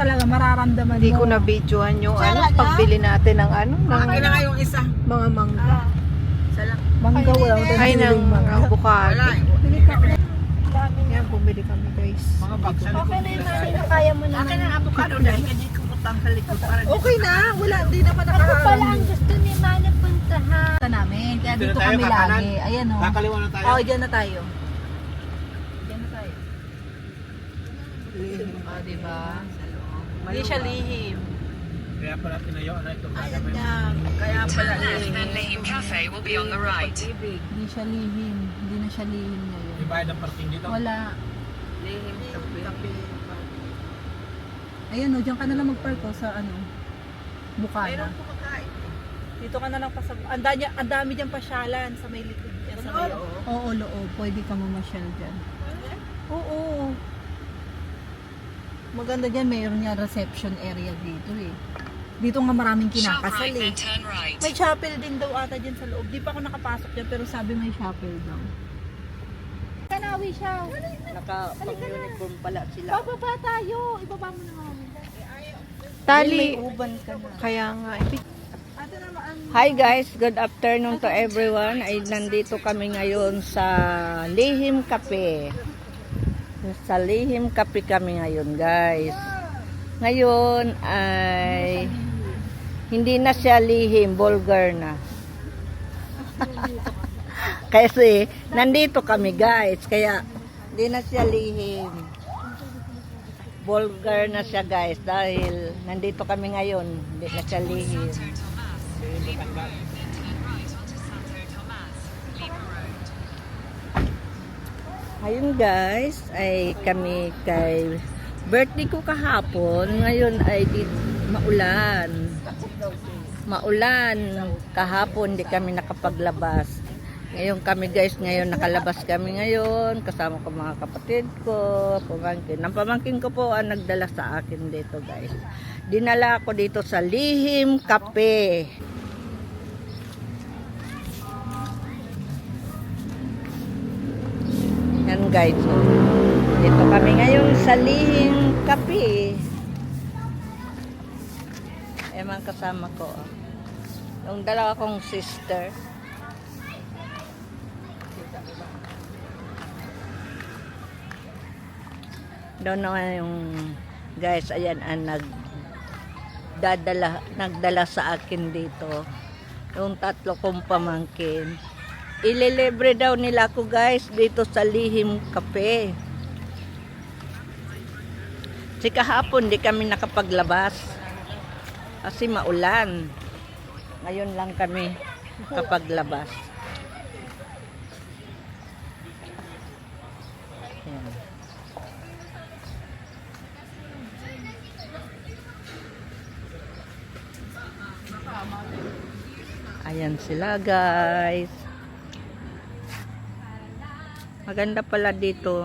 Talaga mararamdaman Hindi mo. ko na-videohan yung pagbili natin ng Akin na nga yung isa. mga mangga. Isa lang. Mangga wala. Ay, ng avocado. Wala. Yan, bumili kami guys. Mga baksa. Okay na yung mami na kaya mo naman. Akin ang avocado dahil hindi ko utang sa likod. Para Okay na, wala, hindi naman Ako pala nakaharang. ang gusto ni Mana puntahan. Ito namin, kaya dito tayo, kami kakanan. lagi. Ayan o. Kakaliwa na tayo. Oh, dyan na tayo. Dyan na tayo. Ah, diba? Hindi siya lihim. Kaya pala tinayo na ito. Kaya pala lihim. Then Lihim Cafe will be on the right. Hindi siya lihim. Hindi na siya lihim ngayon. May bayad ng parking dito. Wala. Lihim kape. Ayan o, dyan ka na lang mag-park o sa ano. Bukana. Mayroon po kakain. Dito ka na lang pa sa... Ang dami dyan pasyalan sa may likod. Yan, sa may loob. Oo, loob. Pwede ka mamasyal dyan. Oo. Maganda dyan, mayroon niya reception area dito eh. Dito nga maraming Sharp kinakasal right, eh. then turn right. May chapel din daw ata dyan sa loob. Di pa ako nakapasok dyan pero sabi may chapel daw. Kanawi siya. Naka-pang-uniform pala sila. Bababa tayo. Ibaba mo na kami. Tali. Uban ka na. Kaya nga. Ate naman ang... Hi guys, good afternoon to everyone. Ay nandito kami ngayon sa Lihim Cafe. Sa Lihim Cafe kami ngayon, guys. Ngayon ay hindi na siya lihim, vulgar na. Kasi nandito kami, guys. Kaya hindi na siya lihim. Vulgar na siya, guys, dahil nandito kami ngayon. Hindi na siya lihim. Ayun guys, ay kami kay birthday ko kahapon. Ngayon ay maulan. Maulan. Kahapon di kami nakapaglabas. Ngayon kami guys, ngayon nakalabas kami ngayon. Kasama ko mga kapatid ko, pamangkin. Ang pamangkin ko po ang nagdala sa akin dito guys. Dinala ko dito sa Lihim Cafe. Yan guys, so, dito kami ngayon sa Lihim Cafe. Ayan mga kasama ko. Yung dalawa kong sister. Doon naman yung guys, ayan ang nagdala sa akin dito. Yung tatlo kong pamangkin. Ililibre daw nila ako guys dito sa Lihim Cafe. Kasi kahapon di kami nakapaglabas kasi maulan. Ngayon lang kami kapaglabas. Ayan. Ayan sila guys. Maganda pala dito.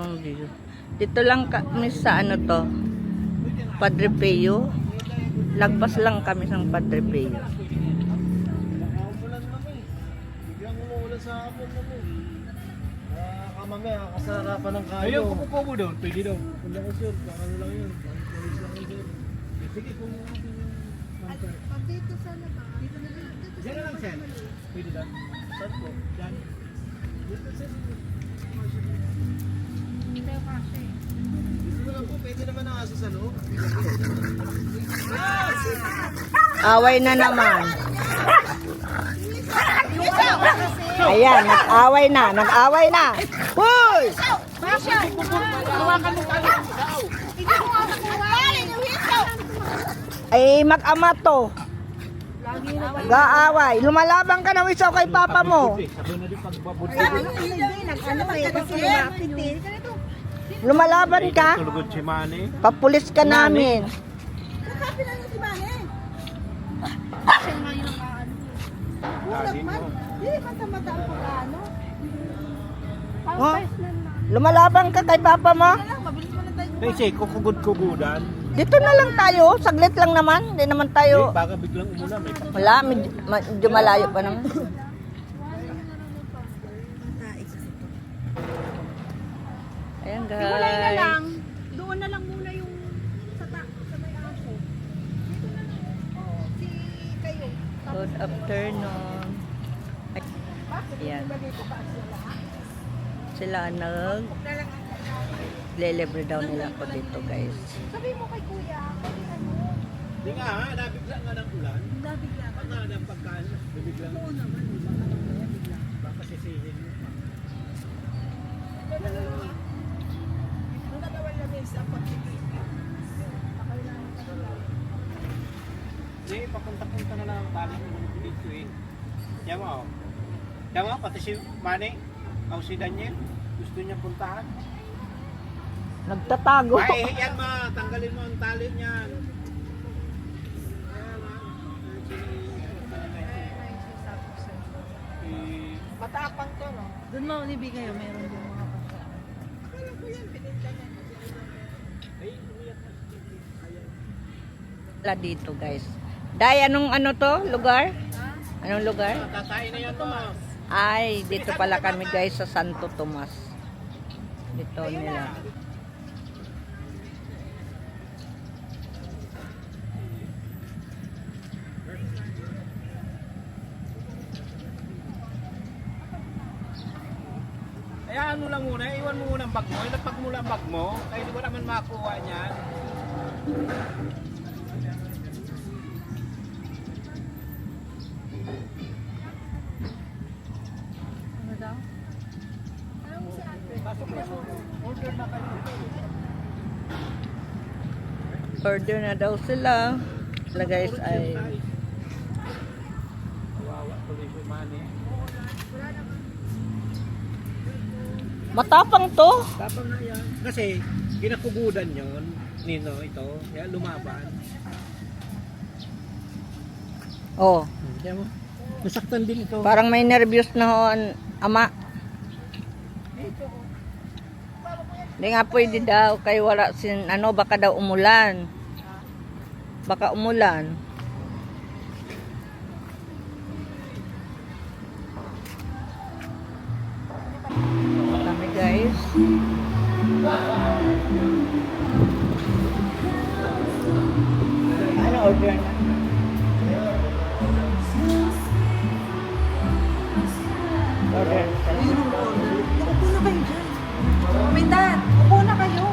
Dito lang kami sa ano to, Padre Pio. Lagpas lang kami sa Padre Pio. Biglang umuulan sa hapon mo. Mamaya, kasarapan ng kayo. Ayun, kukupo mo doon. Pwede doon. Hindi ako sure. Baka ano lang yun. Polis lang yun. Sige, kung Dito sana ba? Dito na lang. Diyan na lang, Sen. Pwede doon. Saan po? Diyan. Dito, Sen. Dito lang po. Pwede naman ang aso sa loob. Away na naman. Ayan, nag-away na. Nag-away na. Hoy! Ay, mag-ama to. Gaaway. Lumalaban ka na wisaw kay papa mo. Sabi na din pagbabudyo. Lumalaban ka. Tulugod si Manny. Papulis ka namin. Daddy mo. Oh, lumalaban ka kay papa mo. Kasi kukugod-kugudan. Dito na lang tayo. Saglit lang naman. Hindi naman tayo. Baka biglang umulan. May Wala, medyo malayo pa naman. Ayan guys. Wala na lang. Doon na lang muna yung sa may Good afternoon. Ayan. Sila lelebre daw nila ako dito guys. Sabi mo kay kuya, Hindi nga ha, nabigla nga ng ulan. Nabigla. Pag nga ng pagkaan, bibigla. Oo naman. Baka sisihin mo. ang dalawang lamin sa pagkikita. Hindi, papunta-punta na lang ang tali mo dito eh. Yan mo, oh. Yan mo, pati si Manny, o si Daniel, gusto niya puntahan. Nagtatago. Ay, yan ma, tanggalin mo ang tali niyan. Matapang to, no? Doon mo nibigay, meron din mga pasyalan. Akala ko yan, pininta niya. Wala dito guys. Day, anong ano to? Lugar? Anong lugar? Tatain na yan, ma. Ay, dito pala kami guys sa Santo Tomas. Dito nila. Kaya ano lang muna, iwan mo muna ang bag mo. Ilapag mo lang ang bag mo. Kaya di ko naman makuha niyan. Ano daw? Pasok na po. Order na kayo. Order na daw sila. Sila guys ay Kawawa tuloy si Manny. matapang to. Tapang na yan. Kasi, kinakugudan yon Nino, ito. Kaya lumaban. Oh, Kaya mo, masaktan din ito. parang may nervyos na ho ang ama. Hindi nga pwede daw kay wala sin ano baka daw umulan. Baka umulan. Kami guys. Ano order na? Order. Upo na kayo dyan. Kumindan, upo na kayo.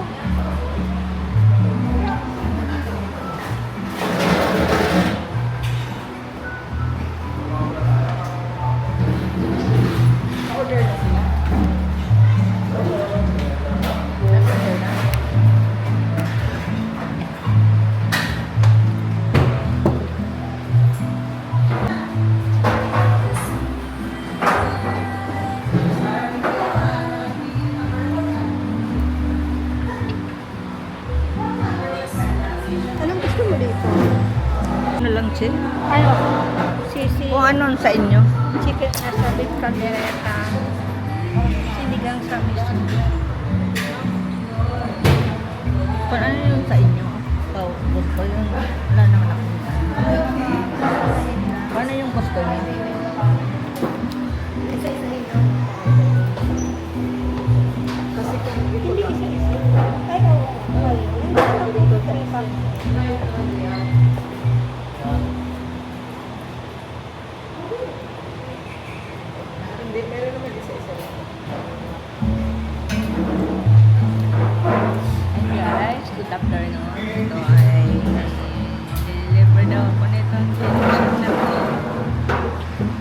Anong gusto mo dito? Ano lang chill? Ano? Sisi, Kung ano sa inyo? chicken na sa beef caldereta, sinigang sa miso. Kung ano yung sa inyo? Oh, gusto yun. Wala naman ako. Ano yung gusto niyo? Kasi kung hindi isa-isa. Ay, oo. Hindi ako dito sa isa. Hindi, meron naman isa-isa. Hey guys, good afternoon. Ito ay deliver daw ako nito. Chicken na to.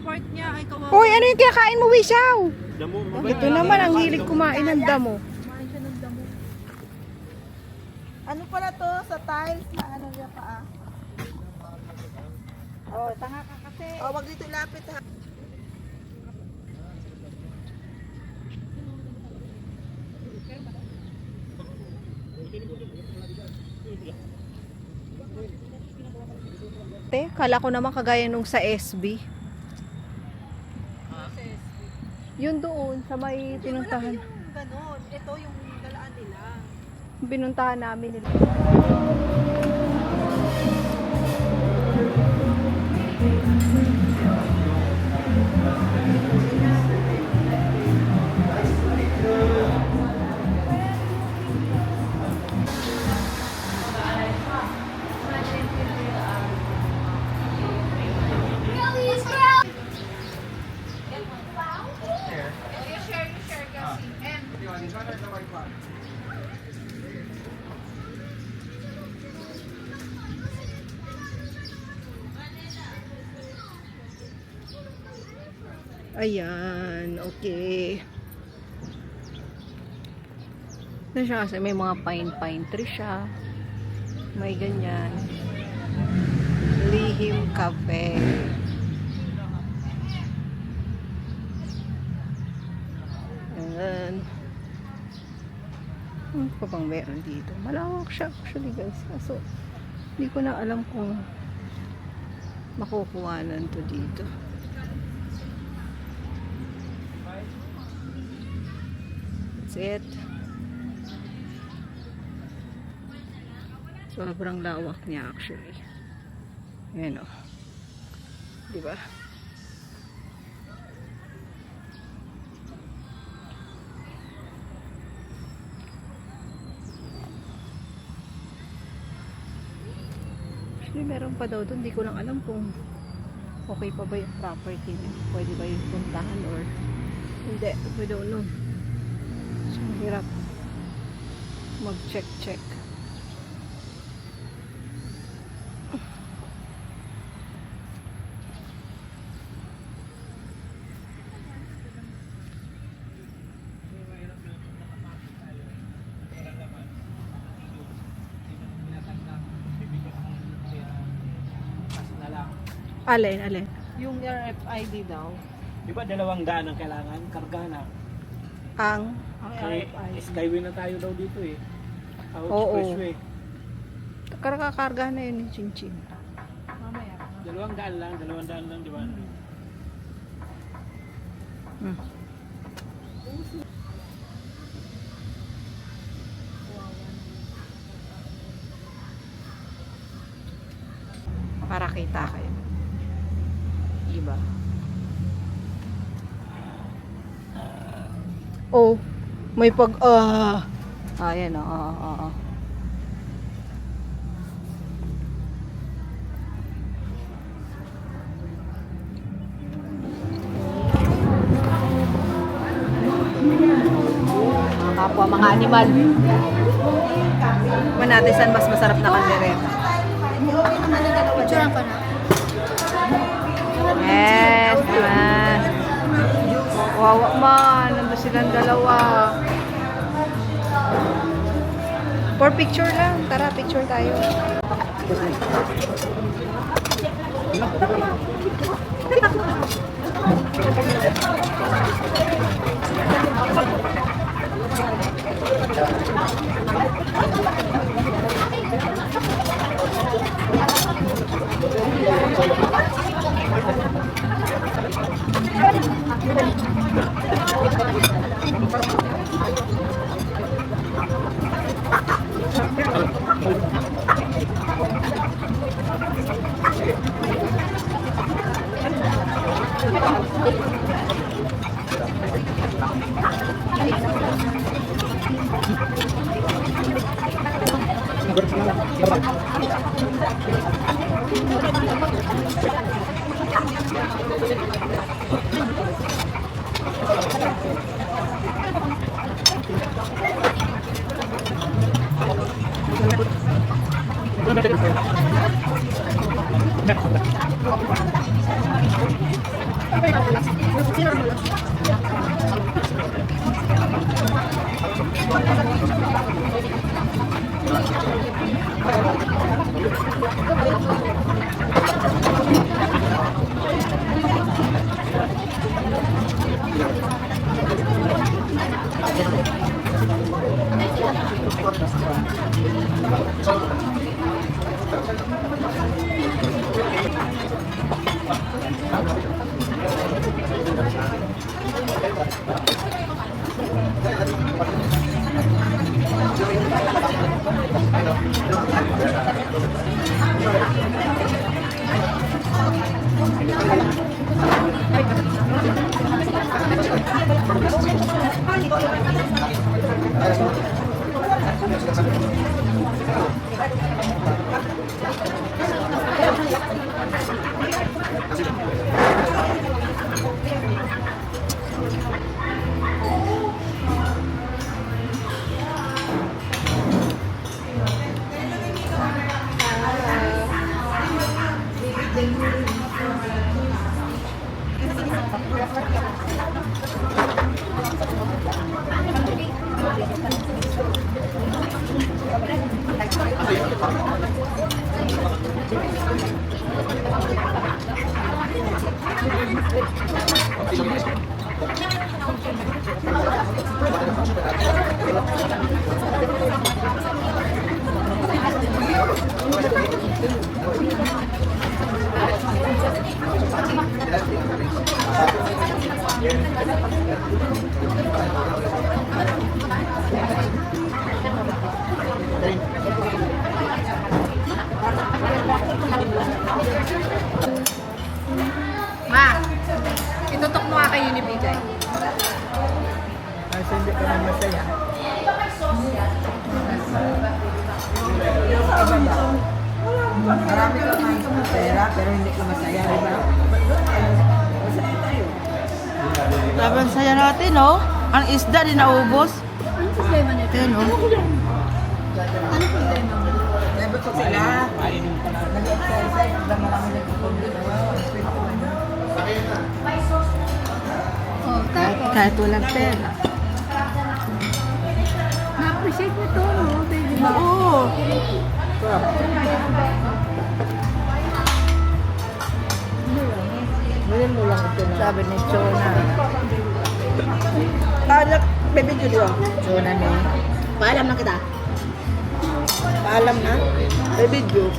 part niya ay kawawa. Hoy, ano yung kinakain mo, Wisaw? Damo, Ito naman, ang hilig kumain ng damo. Kumain siya ng damo. Ano pala to sa tiles na ano niya pa Oh, tanga ka kasi. Oh, wag dito lapit ha. Te, kala ko naman kagaya nung sa SB. Yun doon, sa may pinuntahan. Yung ganon. Ito yung galaan nila. Pinuntahan namin nila. Ayan, okay. Ito siya kasi may mga pine tree siya. May ganyan. Lihim Cafe. Ayan. Ano pa bang meron dito? Malawak siya actually guys. So, hindi ko na alam kung makukuhanan to dito. It. Sobrang lawak niya actually. Ayan o. Diba? Actually meron pa daw doon. Hindi ko lang alam kung okay pa ba yung property niya. Pwede ba yung puntahan or hindi. We don't know. So, hirap mag-check. Alin? Yung RFID daw. Di ba 200 ang kailangan? Karga na. Ang Kaya skyway na tayo daw dito eh. Oo. Expressway. Karga na yun yung chinchin. Mamaya. 200 lang, di ba? Hmm. Para kita kayo. Diba? Oh, may ayan oo. Kapwa mga animal. Natin saan mas masarap na kaldereta. Picturean ka na. Yes, naman. Wawa man, nandun silang dalawa. For picture lang. Tara, picture tayo. Ma, itutok mo nga kayo ni Bigay. Kasi hindi ka na masaya. Marami ka ng pera pero hindi ka masaya, di ba? Masaya tayo. Laban saya natin, no? Ang isda din naubos. Ano problema niya? Ayan, no? Ano problema mo? Dapat ko sila. Nag-exercise, na marami nagpupunta. Oh, tapos, Kahit walang pera. na-appreciate mo to, no? Baby ba? Oo. Bilhin mo lang ito na. Sabi ni Chona. Anak, baby Julio. Chona ni. Paalam na kita. Paalam na. Baby Ju.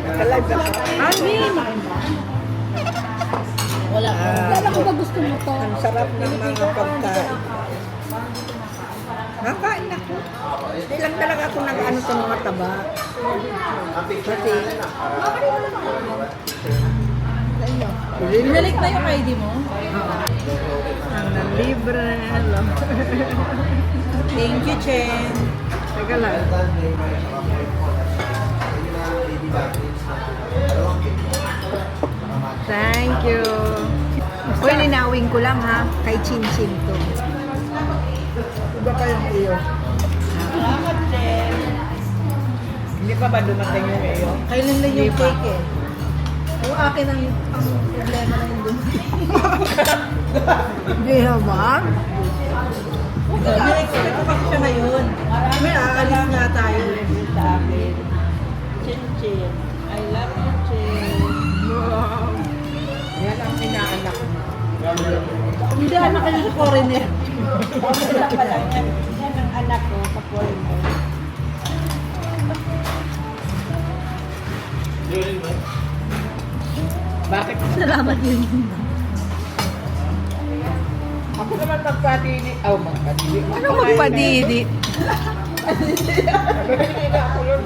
Nakalive ako. Amin! Wala. Kala ko ba gusto mo to? Ang sarap ng mga pagkain. Nakain ako. Hindi lang talaga ako nag-ano sa mga taba. Kasi, Binalik na yung ID mo? Ang libre na lang. Thank you, Chen. Teka lang. Thank you. Uy, ninawin ko lang ha. Kay Chin Chin to. iba pa yung iyo. Hindi pa ba dumating yung iyo? Kailan lang yung cake eh. Yung akin ang problema na yung dumating. Hindi naman. Expect ko kasi siya ngayon. May aalis nga tayo. Sa akin. Chin Chin. I love you, Chin. Yan ang inaanak mo. Hindi, anak ka sa foreigner. Wala pa lang yan. Yan ang anak ko sa foreigner. Bakit? Salamat yun. Ako naman magpadili. Oh, magpadili. Ano magpadidi? Hindi na ako yun.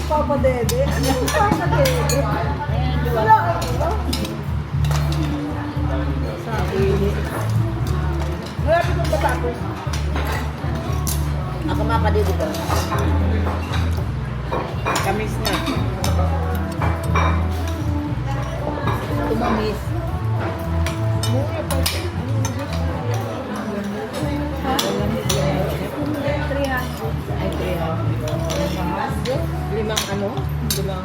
Papa Dede. Ano yung Papa Dede? Wala. Marami kong matapos. Ako mapadili ko. Kamis na. Tumamis. Ay, 300. Limang ano? Limang...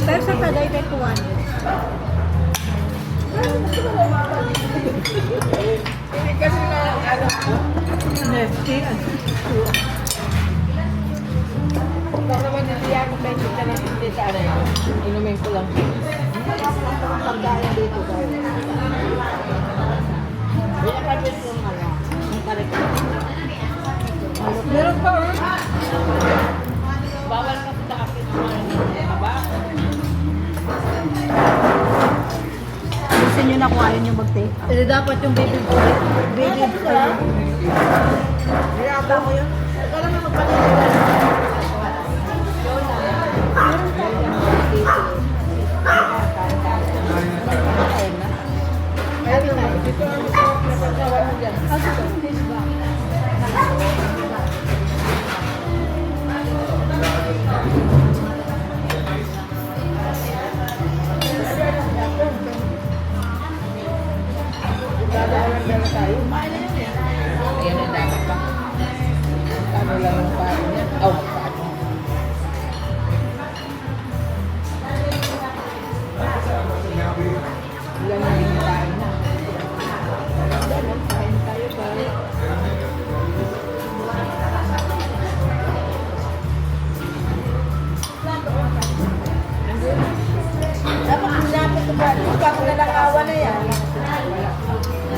Pero sa Tagaytay, 200. Nefty. Baka naman hindi ako tayo kita ng hindi sa ano yun. Inumin ko lang. Pagkain dito tayo. Kaya kami yung ano. Ang tarik. Meron pa or? Bawal ka sa akin. Aba? Gusto nyo na kung ayaw nyo mag-take? Eh, dapat yung baby boy. Baby boy. Niyata mo yun. Ikaw lang na magpaliliwan. Ayan ang dapat ba? Ano lang ang paano niya? Oh, paano? Ilan na rin tayo na. Kain tayo ba? Dapat nilapit ko ba? Ikaw na lang awa na yan.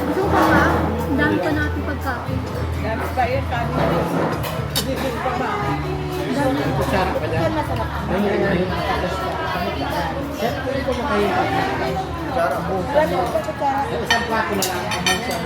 Gusto ko ba? Ang dami pa natin pagkain. Dapat ba yun? Kanin. Kusara pa dyan. Isang plato na lang ang siya.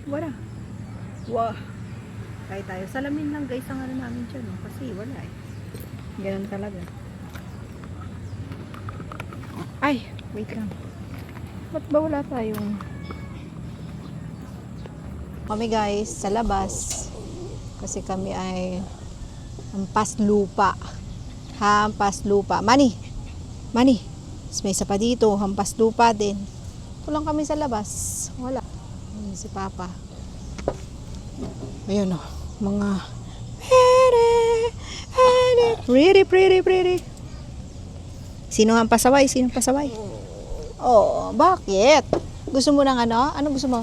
Wala. Wow. Kaya tayo. Salamin lang guys ang ano namin dyan. No? Kasi wala eh. Ganun talaga. Ay, wait lang. Ba't ba wala tayong... Kami guys, sa labas. Kasi kami ay hampas lupa. Hampas lupa. Mani! Mani! May isa pa dito. Hampas lupa din. Kulang kami sa labas. Wala. Ayun si Papa. Ayun o. Mga pretty. Sino ang pasaway? Sino ang pasaway? Oh, bakit? Gusto mo ng ano? Ano gusto mo?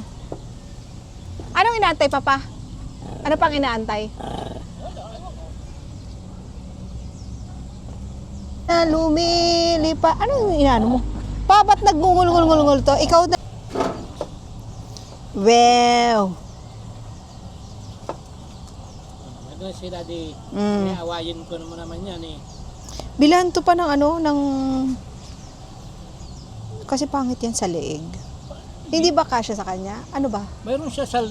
Anong inaantay, Papa? Ano pang inaantay? Lumilipa. Ano yung inaano mo? Pa, ba't nagngungul-ngul to? Ikaw na. Wow. Ano si Daddy? Mm. Awayin ko naman yan eh. Bilhan to pa ng ano, ng... Kasi pangit yan sa leeg. Hindi ba kasya sa kanya? Ano ba? Mayroon siya sa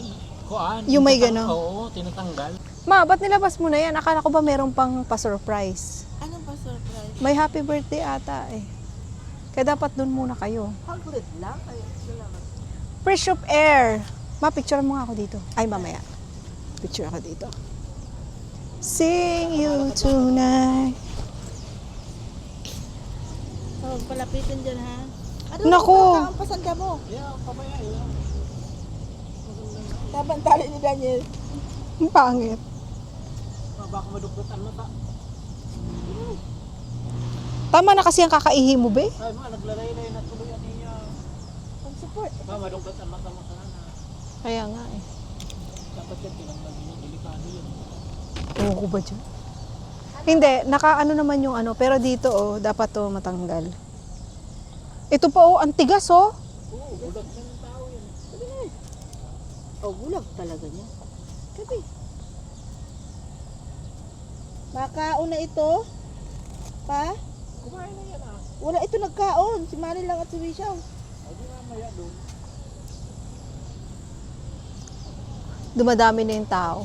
kuan. Yung may gano'n? Oo, tinatanggal. Ma, ba't nilabas mo na yan? Akala ko ba meron pang pa-surprise? Anong pa surprise? May happy birthday ata eh. Kaya dapat dun muna kayo. Hagrid lang. Ay, salamat. Fresh of air. Ma, picture mo nga ako dito. Ay, mamaya. Picture ako dito. Sing you tonight. Oh, palapitin dyan ha. Ano Naku. ang pasanda mo? Yeah, pabaya yun. Tabang tali ni Daniel. Ang pangit. Baka madugtot ang mata. Tama na kasi ang kakaihi mo, be. Ay mga naglaray-lay na tuloy yan niya. Pag support. Baka madugtot ang mata mo sana. Kaya nga eh. Dapat yan tinanggal yun. Delikado yun. Ewan ko ba dyan? Hindi, nakaano naman yung ano. Pero dito oh, dapat to matanggal. Ito pa oh, ang tigas oh. Oo, bulag siya ng tao yun. Oh, bulag talaga niya. Kabi. Makaon na ito. Pa? Kumain na yan ah. Wala ito nagkaon. Si Manny lang at si Wishaw. O di mamaya doon. Dumadami na yung tao.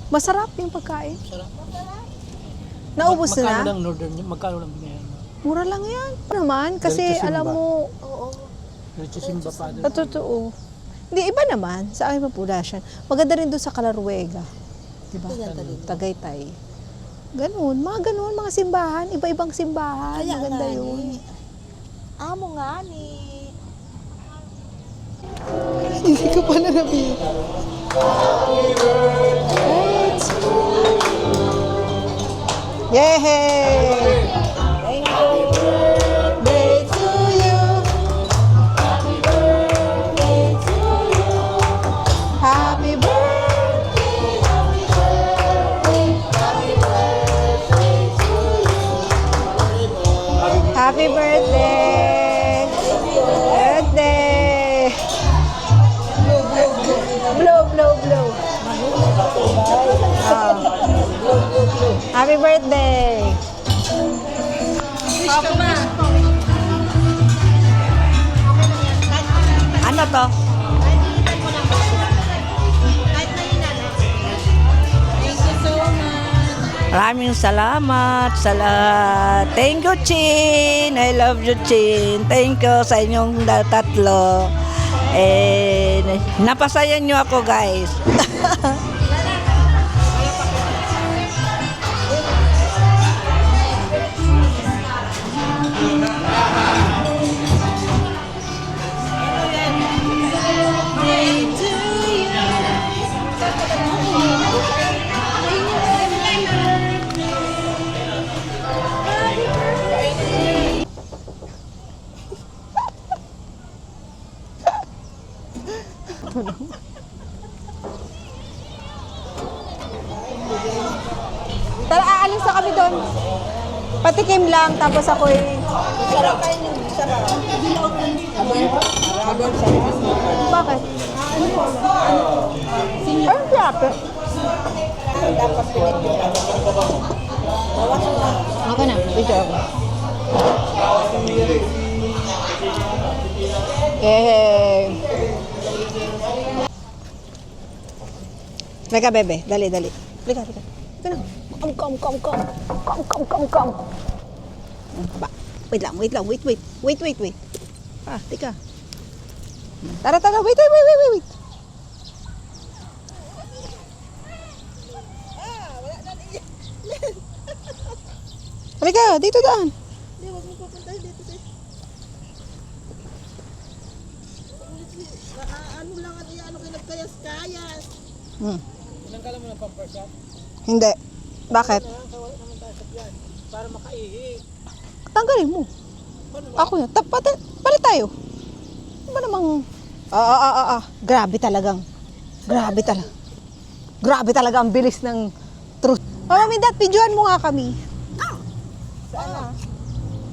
Masarap yung pagkain. Sarap. Naubos Magkano na? lang northern? Magkano lang binayan mo? Mura lang yan. Naman, kasi Diretso Simba. alam mo, Diretso Simba pa doon. sa totoo. Hindi, iba naman. Sa aking populasyon. Maganda rin doon sa Calaruega. Diba? Tagaytay. Ganun. Mga ganun. Mga simbahan. Iba-ibang simbahan. Maganda yun. Amo nga ni. Hindi ko pa nanabi. Yay! Happy birthday to you. Happy birthday to you. Happy birthday. Happy birthday. Happy birthday to you. Happy birthday. Birthday. Blow, blow, blow. Ah. Happy birthday. Ano to? Maraming salamat sa lahat. Thank you, Chin. I love you, Chin. Thank you sa inyong tatlo. And napasayan nyo ako, guys. Tara, aalis na kami doon. Patikim lang, tapos ako'y... Bakit? Ang sarap. Ako na, picture ako. Yay! Lika, bebe. Dali, dali. Lika, lika. Lika na. Come. Ba. Wait lang. Wait. Ah, tika. Tara. Wait. Halika, dito daan. Hindi, wag mo papunta dito sa... Ano lang ang ano kayo nagkayas-kayas. Tinanggalan mo ng pampers ha? Hindi. Bakit? Kawala naman tayo sa yan. Para makaihi. Tanggalin mo. Ako na. Palit tayo. Ano ba namang... Grabe talagang. Grabe talaga ang bilis ng truth. Mama Mindat, videoan mo nga kami. Saan?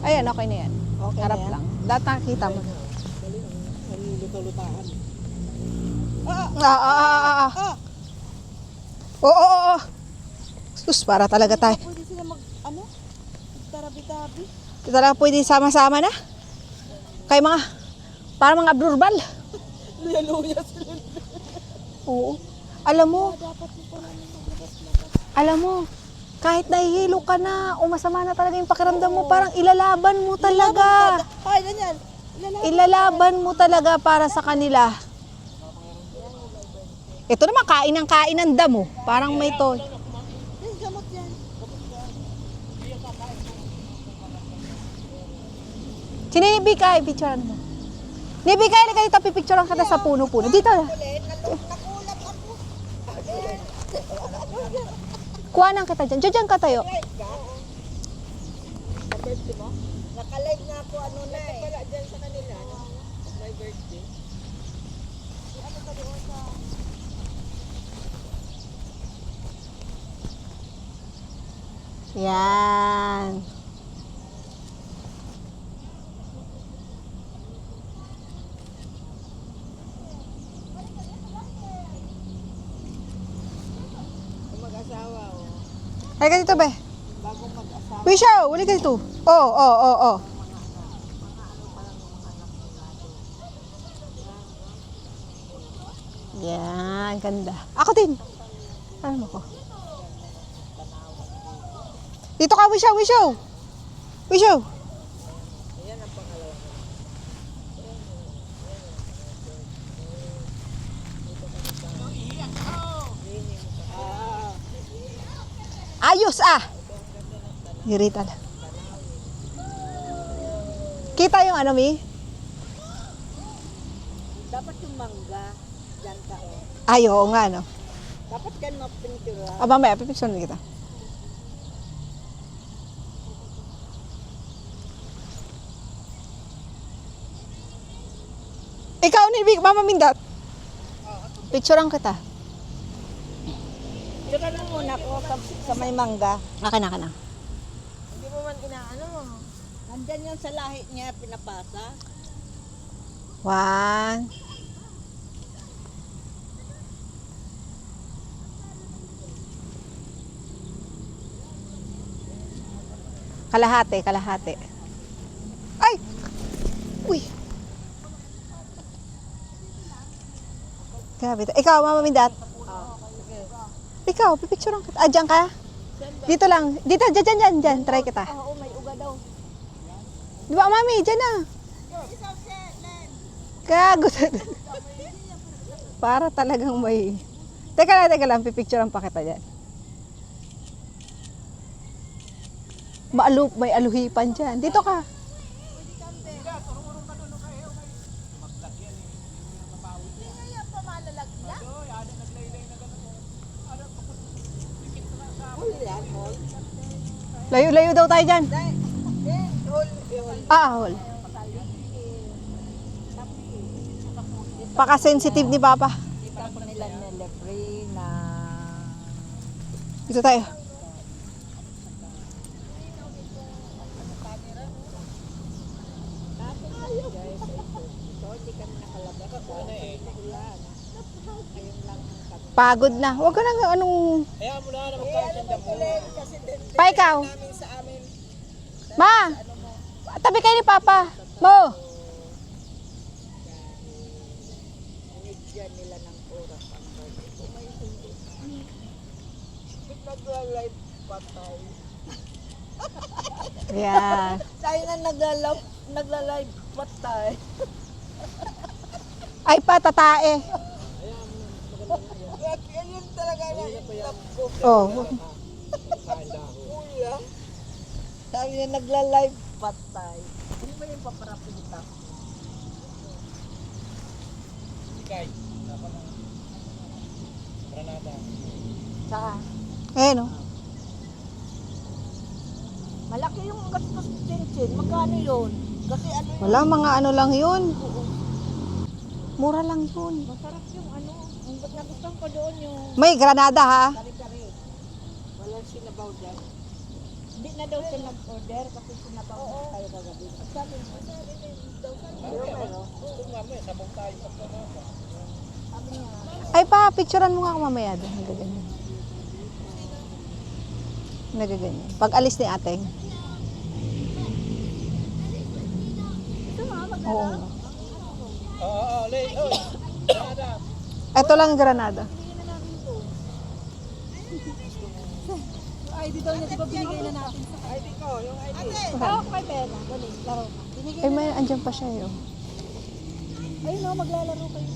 Ayan, okay na yan. Okay Harap na yan? lang. Dahil nakikita mo. Luto-lutahan. Oo. Sus, para talaga tayo. Pwede sila mag... Ano? Tarabi-tabi. Talaga pwede sama-sama na. Kay mga... Para mga abnormal. Luya sila. Oo. Alam mo, kahit nahihilo ka na o masama na talaga yung pakiramdam mo, parang ilalaban mo talaga. Ay, ganyan. Ilalaban mo talaga para sa kanila. Ito naman, kain ng damo. Parang may toy. Yan, gamot yan. Sinibikay, picturean mo. Nibikay, lagay dito, pipicturean ka na sa puno-puno. Dito na. Nakulat ako. Kuha nang kita dyan. Diyan ka tayo. Birthday mo? Nakalive nga ako ano na eh. Pala dyan sa kanila. My birthday. Ano ka doon sa... Yan. Mag-asawa o. Ay ka dito, be. Bagong mag-asawa. Wisha, uli ka dito. Oo. Yan, ganda. Ako din. Ano mo ko? Dito ka, Wisho, Wisho. Wisho. Ayos ah. Irita lang. Kita yung ano, Mi? Dapat yung mangga. Diyan ka, oh. Ay, oo nga, no? Dapat kan mapintura. O, mamaya, pipicture na kita. Ikaw ni Mama Mindat. Picturean kita. Tira lang muna ko sa may mangga. Akin na. Hindi mo man inaano mo. Nandyan yan sa lahi niya, pinapasa. 1. Kalahati. Ay! Uy! Grabe. Ikaw, Mama Mindat. Ikaw, pipicturean kita. Ah, dyan ka? Dito lang. Dito, dyan. Try kita. Oo, may uga daw. Di ba, Mami? Dyan na. Gago. Para talagang may... Teka lang. Pipicturean pa kita dyan. May aluhipan dyan. Dito ka. Layo daw tayo dyan. Hol. Paka-sensitive ni Papa. Kita ko nila nilefree na... Dito tayo. Pagod na. Huwag ka na anong... Kaya mo na magkakasanda mo. Pa ikaw. Sa amin, Ma! Tabi kayo ni Papa. Mo! binigyan nila ng oras ang nagla-live patay. Yan. Tayo nga nagla-live patay. Ay pa, tatae. Yun talaga na love ko. Oh. Kuya. Sabi niya nagla-live patay. Ano ba yung paparapita? Ikay. Dapat ng Granada. Saka, Ayan o. malaki yung gastos chinchin. Magkano yun? Kasi ano yun? Wala, mga ano lang yun. Mura lang yun. Masarap yung ano. Ang nagustuhan ko doon yung May granada ha. kare-kare. Walang sinabaw dyan. Hindi na daw siya nag-order kasi sinabaw na tayo kagabi. At sabi mo, pero, Gusto nga mo, sabog tayo sa Granada. sabi niya, Ay pa, picturean mo nga ako mamaya doon. Nagaganyan. Nagaganyan. Pag alis ni ateng. Oo. Oo, late. Oy. Granada. Ito lang yung granada. ID daw niya, di ba binigay na natin sa ID ko, yung ID. Ako kay Bella, dali, laro. Binigay Ay, may andyan pa siya yun. ayun no, maglalaro kayo.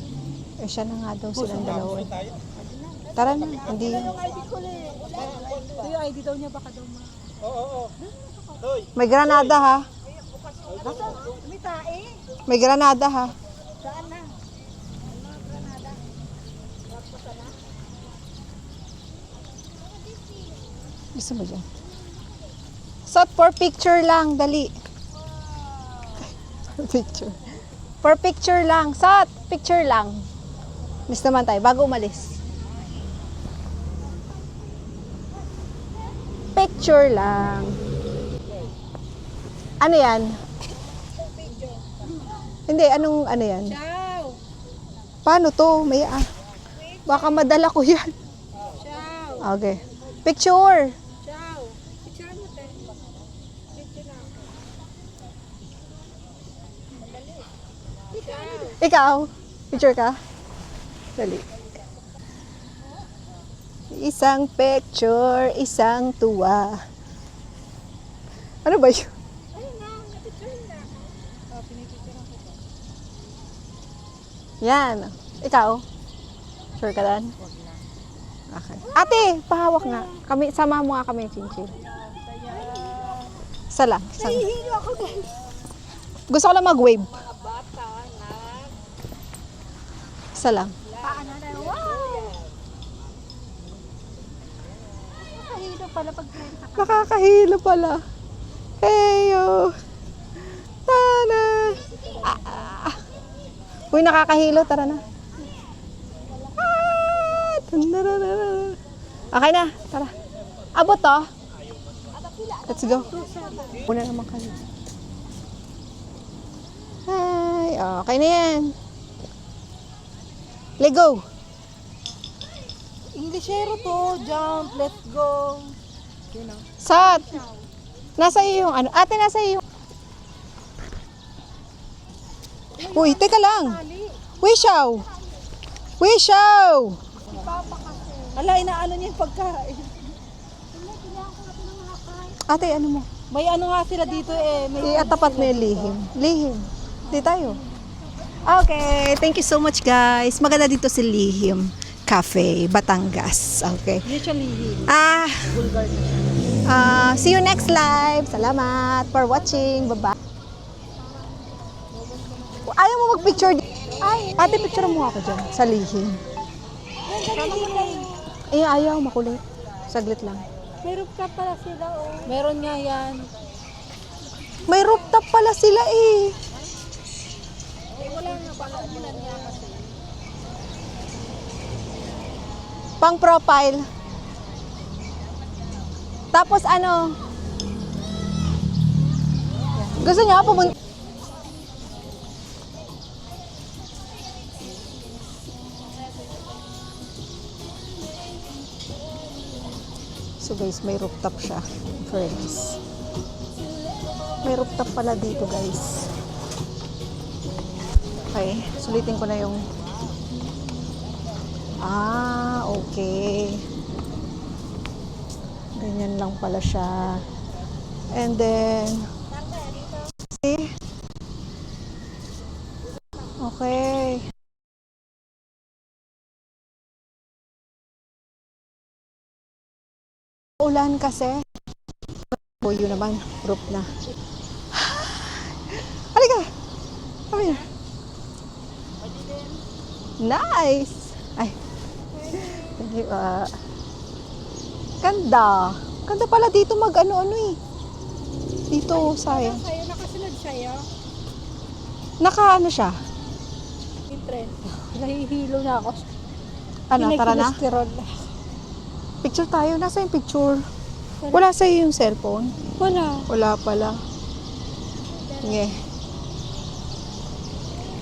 Eh, siya na nga daw silang dalawa. eh. Tayo. Tara na, hindi. Yung ID ko lang. Yung ID daw niya, baka daw Oo. Hoy. May granada ha. Basta, may tae. May granada ha. Saan na? Ano, Granada? Rapasa na? Gusto mo dyan? Sot, for picture lang. Dali. Picture. For picture lang. Sot, picture lang. Miss naman tayo, bago umalis. Picture lang. Ano yan? Hindi, anong ano yan? Ciao! Paano to? May baka madala ko yan. Ciao! Okay. Picture. Ciao! Picture mo tayo. Picture na. Ciao! Ikaw, picture ka? Dali. Isang picture, isang tuwa. Ano ba yun? Yan. Ikaw? Sure ka dan? Okay. Ate, pahawak nga. Kami, sama mo nga kami, Chinchil. Isa lang. Isa lang. Gusto ko lang mag-wave. Isa lang. Nakakahilo pala. Heyo. Tana. Uy, nakakahilo. Tara na. Okay na. Tara. Abot to. Let's go. Una naman kayo. Hi. Okay na yan. Let's go. Englishero to. Jump. Let's go. Sat. Nasa iyo yung ano. Ate, nasa iyo yung... Uy, teka lang. Wishaw. Wishaw. Ala, inaano niya yung pagkain. Ate, ano mo? May ano nga sila dito eh. May Tapat mo yung lihim. Lihim. Di tayo. Okay. Thank you so much, guys. Maganda dito si Lihim Cafe, Batangas. Okay. usually See you next live. Salamat for watching. Bye-bye. Ayaw mo mag-picture? Ay, ate, picture mo ako dyan sa Lihim. Eh, ayaw. Makulit. Saglit lang. may rooftop pala sila oh. Meron nga yan. May rooftop pala sila eh. Wala nga pala ulan nga kasi. Pang profile. Tapos ano? Gusto niya pumunta? So guys, may rooftop siya. Friends. May rooftop pala dito guys. Okay, sulitin ko na yung... okay. Ganyan lang pala siya. And then... See? Okay. Ulan kasi. Oh, yun naman. Roof na. Halika! Halika! Nice! Ay. Thank you. Ganda. Ganda pala dito mag-ano-ano eh. Dito, sayang. Sa'yo, nakasunod sa'yo. Naka-ano siya? Interest. Nahihilo na ako. Ano, tara na? Cholesterol. Picture tayo. Nasa yung picture? Wala sa'yo yung cellphone? Wala. Wala pala. Sige.